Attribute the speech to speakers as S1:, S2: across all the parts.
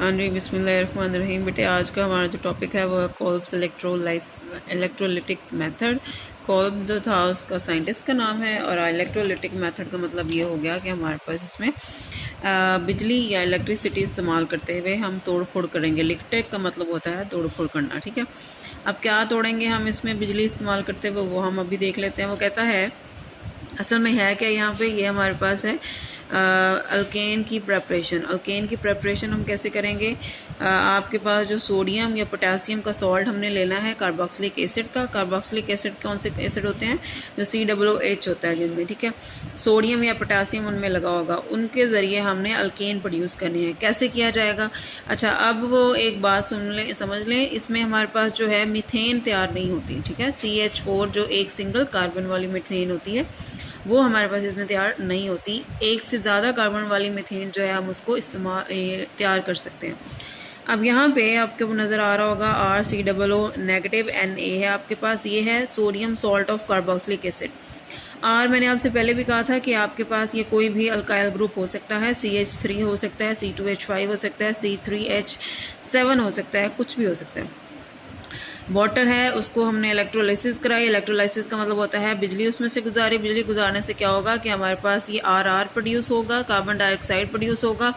S1: हाँ जी, बिस्मिल्लाहिर्रहमानिर्रहीम। बेटे आज का हमारा जो टॉपिक है वो है कोल्ब्स इलेक्ट्रोलिटिक मेथड। कोल्ब जो था उसका साइंटिस्ट का नाम है और इलेक्ट्रोलिटिक मेथड का मतलब ये हो गया कि हमारे पास इसमें बिजली या इलेक्ट्रिसिटी इस्तेमाल करते हुए हम तोड़ फोड़ करेंगे। लिक्टेक का मतलब होता है तोड़ फोड़ करना, ठीक है। अब क्या तोड़ेंगे हम इसमें बिजली इस्तेमाल करते हुए, वो हम अभी देख लेते हैं। वो कहता है असल में है क्या यहाँ पे, ये हमारे पास है अल्केन की प्रेपरेशन। अल्केन की प्रेपरेशन हम कैसे करेंगे? आपके पास जो सोडियम या पोटेशियम का सॉल्ट हमने लेना है कार्बोक्सिलिक एसिड का। कार्बोक्सिलिक एसिड कौन से एसिड होते हैं? जो COOH होता है जिनमें, ठीक है। सोडियम या पोटेशियम उनमें लगा होगा, उनके ज़रिए हमने अल्केन प्रोड्यूस करने हैं। कैसे किया जाएगा? अच्छा, अब वो एक बात सुन लें, समझ लें। इसमें हमारे पास जो है मीथेन तैयार नहीं होती, ठीक है। CH4 जो एक सिंगल कार्बन वाली मीथेन होती है वो हमारे पास इसमें तैयार नहीं होती। एक से ज़्यादा कार्बन वाली मीथेन जो है हम उसको इस्तेमाल तैयार कर सकते हैं। अब यहाँ पे आपको नज़र आ रहा होगा RCOO नेगेटिव Na है आपके पास। ये है sodium salt of carboxylic acid. और मैंने आपसे पहले भी कहा था कि आपके पास ये कोई भी अल्काइल ग्रुप हो सकता है। CH3 हो सकता है, C2H5 हो सकता है, C3H7 हो सकता है, कुछ भी हो सकता है। वाटर है, उसको हमने इलेक्ट्रोलाइसिस कराई। इलेक्ट्रोलाइसिस का मतलब होता है बिजली उसमें से गुजारी। बिजली गुजारने से क्या होगा कि हमारे पास ये RR प्रोड्यूस होगा, कार्बन डाइऑक्साइड प्रोड्यूस होगा,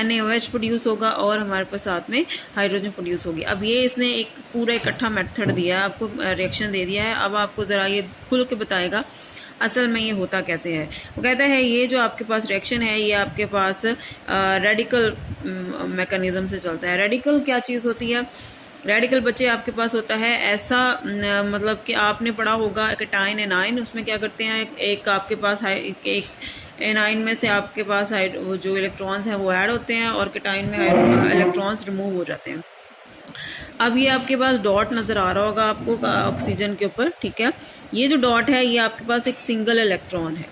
S1: NaOH प्रोड्यूस होगा और हमारे पास साथ में हाइड्रोजन प्रोड्यूस होगी। अब ये इसने एक पूरा इकट्ठा मेथड दिया है आपको, रिएक्शन दे दिया है। अब आपको ज़रा ये खुल के बताएगा असल में ये होता कैसे है। वो कहता है ये जो आपके पास रिएक्शन है ये आपके पास रेडिकल मैकेनिज्म से चलता है। रेडिकल क्या चीज़ होती है? रेडिकल बच्चे आपके पास होता है ऐसा, मतलब कि आपने पढ़ा होगा कैटायन एनायन। उसमें क्या करते हैं, एक आपके पास एक एनायन में से आपके पास वो जो इलेक्ट्रॉन्स हैं वो ऐड होते हैं और कैटायन में इलेक्ट्रॉन्स रिमूव हो जाते हैं। अब ये आपके पास डॉट नज़र आ रहा होगा आपको ऑक्सीजन के ऊपर, ठीक है। ये जो डॉट है ये आपके पास एक सिंगल इलेक्ट्रॉन है।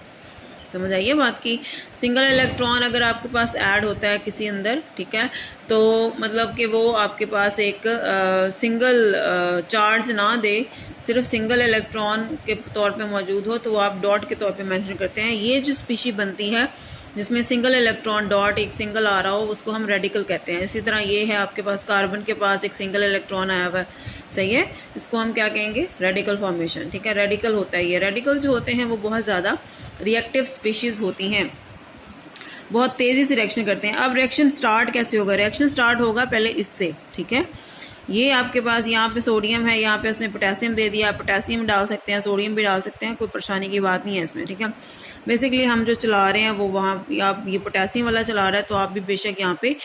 S1: समझ आइए बात की। सिंगल इलेक्ट्रॉन अगर आपके पास ऐड होता है किसी अंदर, ठीक है, तो मतलब कि वो आपके पास एक सिंगल चार्ज ना दे, सिर्फ सिंगल इलेक्ट्रॉन के तौर पे मौजूद हो, तो वो आप डॉट के तौर पे मेंशन करते हैं। ये जो स्पीशी बनती है जिसमें सिंगल इलेक्ट्रॉन डॉट एक सिंगल आ रहा हो उसको हम रेडिकल कहते हैं। इसी तरह ये है आपके पास कार्बन के पास एक सिंगल इलेक्ट्रॉन आया हुआ है, सही है। इसको हम क्या कहेंगे? रेडिकल फॉर्मेशन, ठीक है। रेडिकल होता है ये। रेडिकल जो होते हैं वो बहुत ज़्यादा रिएक्टिव स्पीशीज़ होती हैं, बहुत तेज़ी से रिएक्शन करते हैं। अब रिएक्शन स्टार्ट कैसे होगा? रिएक्शन स्टार्ट होगा पहले इससे, ठीक है। ये आपके पास यहाँ पे सोडियम है, यहाँ पे उसने पोटेशियम दे दिया। पोटेशियम डाल सकते हैं, सोडियम भी डाल सकते हैं, कोई परेशानी की बात नहीं है इसमें, ठीक है। बेसिकली हम जो चला रहे हैं वो वहाँ आप ये पोटेशियम वाला चला रहा है तो आप भी बेशक यहाँ पे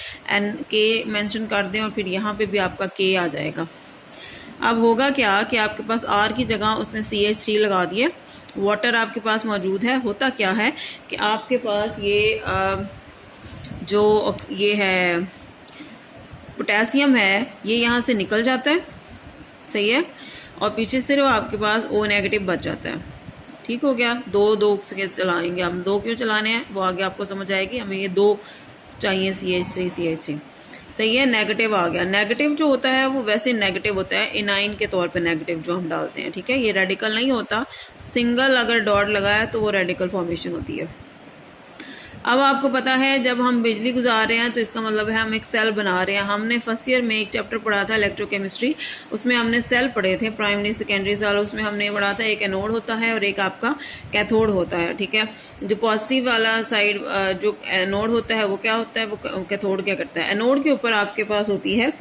S1: K मेंशन कर दें और फिर यहाँ पे भी आपका K आ जाएगा। अब होगा क्या कि आपके पास R की जगह उसने CH3 लगा दिया। वाटर आपके पास मौजूद है। होता क्या है कि आपके पास ये जो ये है पोटेशियम है ये यहाँ से निकल जाता है, सही है, और पीछे से वो आपके पास O नेगेटिव बच जाता है। ठीक हो गया। दो से चलाएंगे हम। दो क्यों चलाने हैं वो आगे आपको समझ आएगी। हमें ये दो चाहिए, CH3 सही है। नेगेटिव आ गया। नेगेटिव जो होता है वो वैसे नेगेटिव होता है एनाइन के तौर पे नेगेटिव जो हम डालते हैं, ठीक है। ये रेडिकल नहीं होता। सिंगल अगर डॉट लगाया तो वो रेडिकल फॉर्मेशन होती है। अब आपको पता है जब हम बिजली गुजार रहे हैं तो इसका मतलब है हम एक सेल बना रहे हैं। हमने फर्स्ट ईयर में एक चैप्टर पढ़ा था इलेक्ट्रोकेमिस्ट्री, उसमें हमने सेल पढ़े थे, प्राइमरी सेकेंडरी साल। उसमें हमने पढ़ा था एक एनोड होता है और एक आपका कैथोड होता है, ठीक है। जो पॉजिटिव वाला साइड जो एनोड होता है वो क्या होता है, वो कैथोड क्या करता है? एनोड के ऊपर आपके पास होती है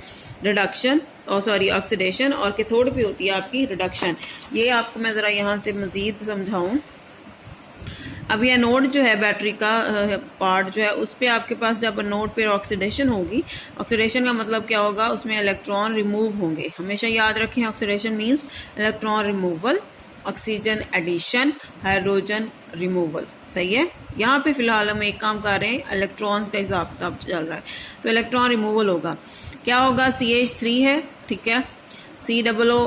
S1: रिडक्शन और ऑक्सीडेशन और कैथोड पे होती है आपकी रिडक्शन। ये आपको मैं ज़रा यहाँ से मज़ीद समझाऊँ। अब ये एनोड जो है बैटरी का पार्ट जो है उस पर आपके पास जब एनोड पे ऑक्सीडेशन होगी, ऑक्सीडेशन का मतलब क्या होगा? उसमें इलेक्ट्रॉन रिमूव होंगे। हमेशा याद रखें oxidation means electron removal, oxygen addition, hydrogen removal, सही है। यहाँ पे फिलहाल हम एक काम कर रहे हैं, इलेक्ट्रॉन्स का हिसाब किताब चल रहा है, तो इलेक्ट्रॉन रिमूवल होगा। क्या होगा? CH3 है, ठीक है। COO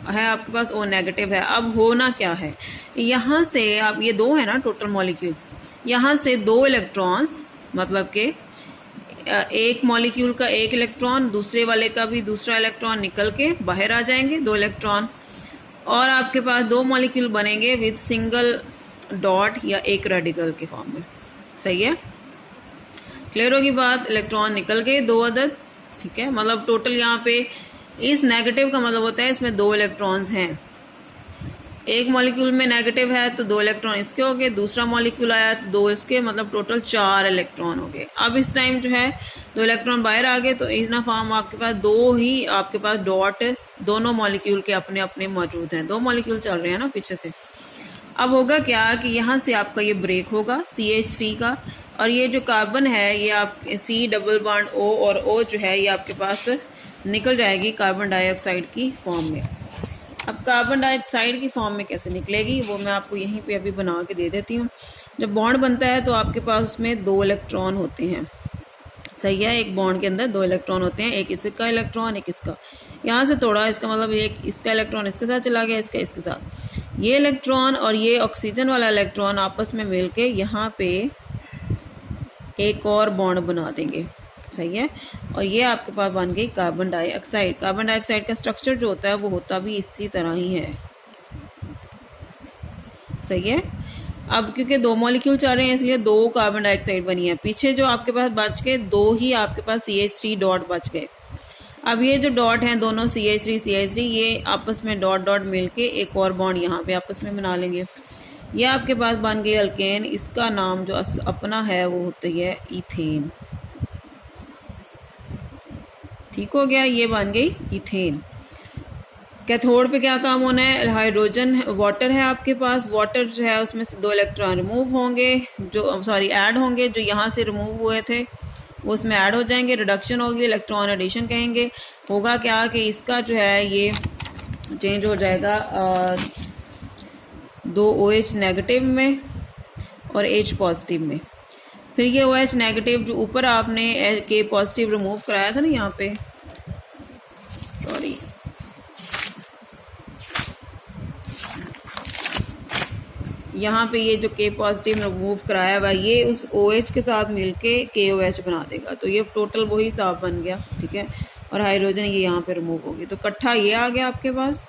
S1: है आपके पास, O नेगेटिव है। अब होना क्या है, यहाँ से आप ये दो है ना टोटल मॉलिक्यूल, यहाँ से दो इलेक्ट्रॉन्स, मतलब कि एक मॉलिक्यूल का एक इलेक्ट्रॉन दूसरे वाले का भी दूसरा इलेक्ट्रॉन निकल के बाहर आ जाएंगे, दो इलेक्ट्रॉन, और आपके पास दो मॉलिक्यूल बनेंगे विद सिंगल डॉट या एक रेडिकल के फॉर्म में, सही है। क्लियर होगी बात। इलेक्ट्रॉन निकल गए 2 अदद, ठीक है। मतलब टोटल यहाँ पे इस नेगेटिव का मतलब होता है इसमें 2 इलेक्ट्रॉन्स हैं। एक मॉलिक्यूल में नेगेटिव है तो 2 इलेक्ट्रॉन इसके हो गए, दूसरा मॉलिक्यूल आया तो 2 इसके, मतलब टोटल 4 इलेक्ट्रॉन हो गए। अब इस टाइम जो है 2 इलेक्ट्रॉन बाहर आ गए, तो इतना फॉर्म आपके पास 2 ही आपके पास डॉट दोनों मॉलिक्यूल के अपने अपने मौजूद हैं। 2 मॉलिक्यूल चल रहे हैं ना पीछे से। अब होगा क्या कि यहाँ से आपका ये ब्रेक होगा CH3 का, और ये जो कार्बन है ये आप C डबल बॉन्ड O और O जो है ये आपके पास निकल जाएगी कार्बन डाइऑक्साइड की फॉर्म में। अब कार्बन डाइऑक्साइड की फॉर्म में कैसे निकलेगी वो मैं आपको यहीं पे अभी बना के दे देती हूँ। जब बॉन्ड बनता है तो आपके पास उसमें 2 इलेक्ट्रॉन होते हैं, सही है। एक बॉन्ड के अंदर 2 इलेक्ट्रॉन होते हैं, एक इसका इलेक्ट्रॉन एक इसका। यहाँ से तोड़ा, इसका मतलब एक इसका इलेक्ट्रॉन इसके साथ चला गया, इसका इसके साथ। ये इलेक्ट्रॉन और ये ऑक्सीजन वाला इलेक्ट्रॉन आपस में मिलके यहाँ पे एक और बॉन्ड बना देंगे, सही है। और ये आपके पास बन गई कार्बन डाइऑक्साइड। कार्बन डाइऑक्साइड का स्ट्रक्चर जो होता है वो होता भी इसी तरह ही है, सही है। अब क्योंकि 2 मॉलिक्यूल चल रहे हैं इसलिए 2 कार्बन डाइऑक्साइड बनी है। पीछे जो आपके पास बच गए 2 ही आपके पास CH3 डॉट बच गए। अब ये जो डॉट हैं दोनों CH3 ये आपस में डॉट डॉट मिलके एक और बॉन्ड यहाँ पे आपस में बना लेंगे। ये आपके पास बन गई अल्केन। इसका नाम जो अपना है वो होती है इथेन, ठीक हो गया। ये बन गई इथेन। कैथोड पे क्या काम होना है, हाइड्रोजन वाटर है आपके पास, वाटर जो है उसमें से 2 इलेक्ट्रॉन रिमूव होंगे, जो सॉरी ऐड होंगे, जो यहाँ से रिमूव हुए थे वो उसमें ऐड हो जाएंगे, रिडक्शन होगी, इलेक्ट्रॉन एडिशन कहेंगे। होगा क्या कि इसका जो है ये चेंज हो जाएगा 2 OH नेगेटिव में और H पॉजिटिव में। फिर ये OH नेगेटिव जो ऊपर आपने K पॉजिटिव रिमूव कराया था ना यहाँ पे, सॉरी यहाँ पे ये जो K पॉजिटिव रिमूव कराया हुआ ये उस OH के साथ मिलके KOH बना देगा, तो ये टोटल वही साफ बन गया, ठीक है। और हाइड्रोजन ये यहाँ पे रिमूव होगी, तो इकट्ठा ये आ गया आपके पास।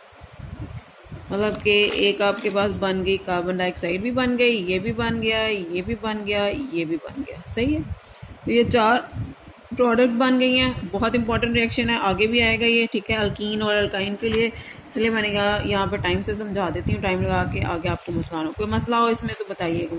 S1: मतलब कि एक आपके पास बन गई कार्बन डाइऑक्साइड भी बन गई, ये भी बन गया, ये भी बन गया, ये भी बन गया, सही है। तो ये 4 प्रोडक्ट बन गई हैं। बहुत इंपॉर्टेंट रिएक्शन है, आगे भी आएगा ये, ठीक है, अल्कीन और अल्काइन के लिए। इसलिए मैंने कहा यहाँ पर टाइम से समझा देती हूँ, टाइम लगा के आगे आपको मसला हो, कोई मसला हो इसमें तो बताइएगा।